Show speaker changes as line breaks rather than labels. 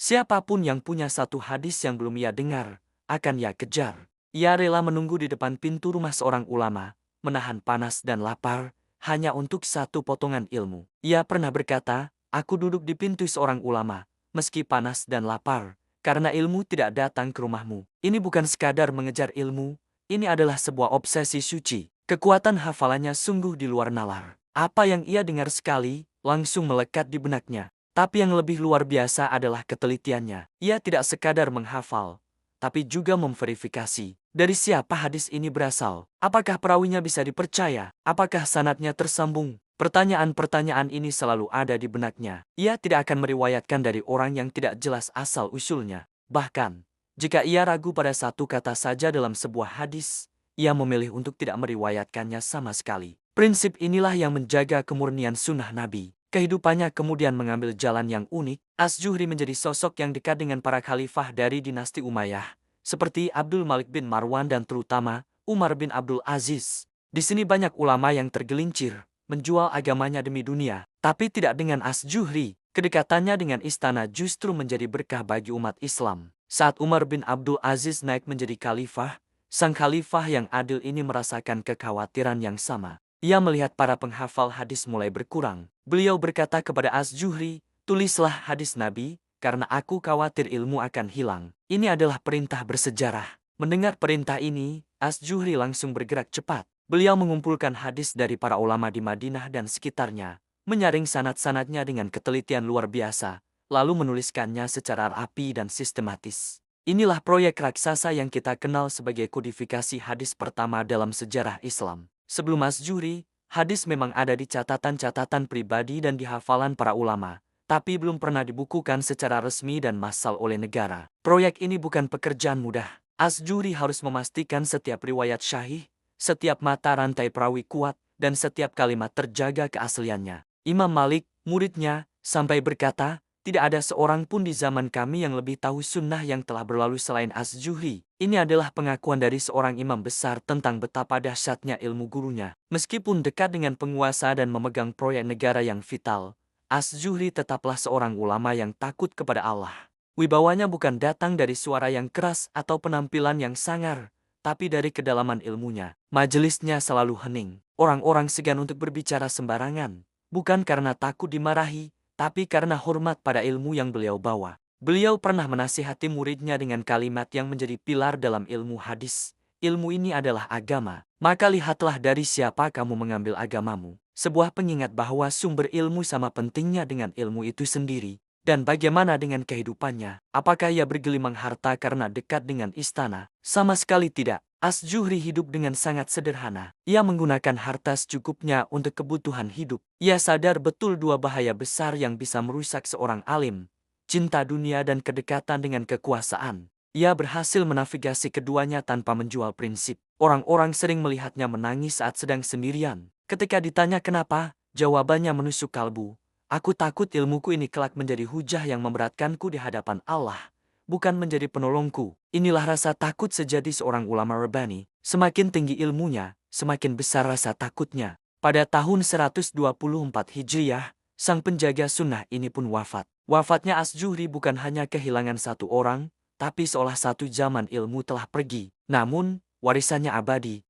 Siapapun yang punya satu hadis yang belum ia dengar, akan ia kejar. Ia rela menunggu di depan pintu rumah seorang ulama, menahan panas dan lapar, hanya untuk satu potongan ilmu. Ia pernah berkata, "Aku duduk di pintu seorang ulama, meski panas dan lapar, karena ilmu tidak datang ke rumahmu." Ini bukan sekadar mengejar ilmu, ini adalah sebuah obsesi suci. Kekuatan hafalannya sungguh di luar nalar. Apa yang ia dengar sekali, langsung melekat di benaknya. Tapi yang lebih luar biasa adalah ketelitiannya. Ia tidak sekadar menghafal, tapi juga memverifikasi. Dari siapa hadis ini berasal? Apakah perawinya bisa dipercaya? Apakah sanadnya tersambung? Pertanyaan-pertanyaan ini selalu ada di benaknya. Ia tidak akan meriwayatkan dari orang yang tidak jelas asal-usulnya. Bahkan, jika ia ragu pada satu kata saja dalam sebuah hadis, ia memilih untuk tidak meriwayatkannya sama sekali. Prinsip inilah yang menjaga kemurnian sunnah Nabi. Kehidupannya kemudian mengambil jalan yang unik. As-Zuhri menjadi sosok yang dekat dengan para khalifah dari dinasti Umayyah, seperti Abdul Malik bin Marwan dan terutama Umar bin Abdul Aziz. Di sini banyak ulama yang tergelincir, menjual agamanya demi dunia. Tapi tidak dengan As-Zuhri. Kedekatannya dengan istana justru menjadi berkah bagi umat Islam. Saat Umar bin Abdul Aziz naik menjadi khalifah, sang khalifah yang adil ini merasakan kekhawatiran yang sama. Ia melihat para penghafal hadis mulai berkurang. Beliau berkata kepada As-Zuhri, "Tulislah hadis Nabi, karena aku khawatir ilmu akan hilang." Ini adalah perintah bersejarah. Mendengar perintah ini, As-Zuhri langsung bergerak cepat. Beliau mengumpulkan hadis dari para ulama di Madinah dan sekitarnya, menyaring sanad-sanadnya dengan ketelitian luar biasa, lalu menuliskannya secara rapi dan sistematis. Inilah proyek raksasa yang kita kenal sebagai kodifikasi hadis pertama dalam sejarah Islam. Sebelum As-Zuhri, hadis memang ada di catatan-catatan pribadi dan di hafalan para ulama, tapi belum pernah dibukukan secara resmi dan massal oleh negara. Proyek ini bukan pekerjaan mudah. As-Zuhri harus memastikan setiap riwayat syahih, setiap mata rantai perawi kuat, dan setiap kalimat terjaga keasliannya. Imam Malik, muridnya, sampai berkata, "Tidak ada seorang pun di zaman kami yang lebih tahu sunnah yang telah berlalu selain As-Zuhri." Ini adalah pengakuan dari seorang imam besar tentang betapa dahsyatnya ilmu gurunya. Meskipun dekat dengan penguasa dan memegang proyek negara yang vital, As-Zuhri tetaplah seorang ulama yang takut kepada Allah. Wibawanya bukan datang dari suara yang keras atau penampilan yang sangar, tapi dari kedalaman ilmunya. Majelisnya selalu hening. Orang-orang segan untuk berbicara sembarangan, bukan karena takut dimarahi, tapi karena hormat pada ilmu yang beliau bawa. Beliau pernah menasihati muridnya dengan kalimat yang menjadi pilar dalam ilmu hadis. "Ilmu ini adalah agama, maka lihatlah dari siapa kamu mengambil agamamu." Sebuah pengingat bahwa sumber ilmu sama pentingnya dengan ilmu itu sendiri. Dan bagaimana dengan kehidupannya? Apakah ia bergelimang harta karena dekat dengan istana? Sama sekali tidak. As-Zuhri hidup dengan sangat sederhana. Ia menggunakan harta secukupnya untuk kebutuhan hidup. Ia sadar betul dua bahaya besar yang bisa merusak seorang alim: cinta dunia dan kedekatan dengan kekuasaan. Ia berhasil menavigasi keduanya tanpa menjual prinsip. Orang-orang sering melihatnya menangis saat sedang sendirian. Ketika ditanya kenapa, jawabannya menusuk kalbu. "Aku takut ilmuku ini kelak menjadi hujah yang memberatkanku di hadapan Allah, bukan menjadi penolongku." Inilah rasa takut sejati seorang ulama Rabbani. Semakin tinggi ilmunya, semakin besar rasa takutnya. Pada tahun 124 Hijriah, sang penjaga sunnah ini pun wafat. Wafatnya As-Zuhri bukan hanya kehilangan satu orang, tapi seolah satu zaman ilmu telah pergi. Namun, warisannya abadi.